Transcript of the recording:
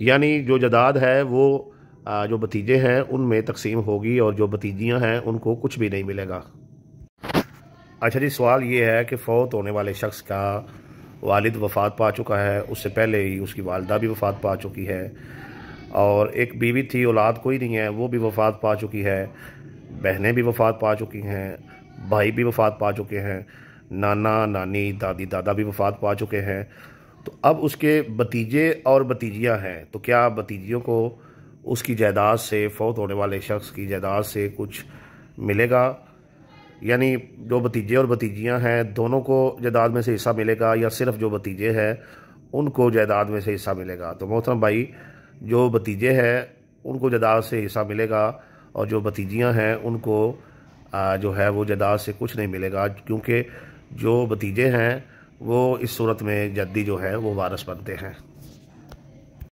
यानी जो जायदाद है वो जो भतीजे हैं उनमें तकसीम होगी और जो भतीजियां हैं उनको कुछ भी नहीं मिलेगा। अच्छा जी, सवाल ये है कि फ़ौत होने वाले शख्स का वालिद वफ़ात पा चुका है, उससे पहले ही उसकी वालदा भी वफ़ात पा चुकी है, और एक बीवी थी, औलाद कोई नहीं है, वो भी वफ़ात पा चुकी है, बहनें भी वफ़ात पा चुकी हैं, भाई भी वफ़ात पा चुके हैं, नाना नानी दादी दादा भी वफ़ात पा चुके हैं। तो अब उसके भतीजे और भतीजियां हैं, तो क्या भतीजियों को उसकी जायदाद से, फ़ौत होने वाले शख्स की जायदाद से कुछ मिलेगा? यानी जो भतीजे और भतीजियां हैं दोनों को जायदाद में से हिस्सा मिलेगा, या सिर्फ जो भतीजे हैं उनको जायदाद में से हिस्सा मिलेगा? तो मोहतरम भाई, जो भतीजे हैं उनको जायदाद से हिस्सा मिलेगा, और जो भतीजियां हैं उनको जो है वो जायदाद से कुछ नहीं मिलेगा, क्योंकि जो भतीजे हैं वो इस सूरत में जद्दी जो है वो वारिस बनते हैं।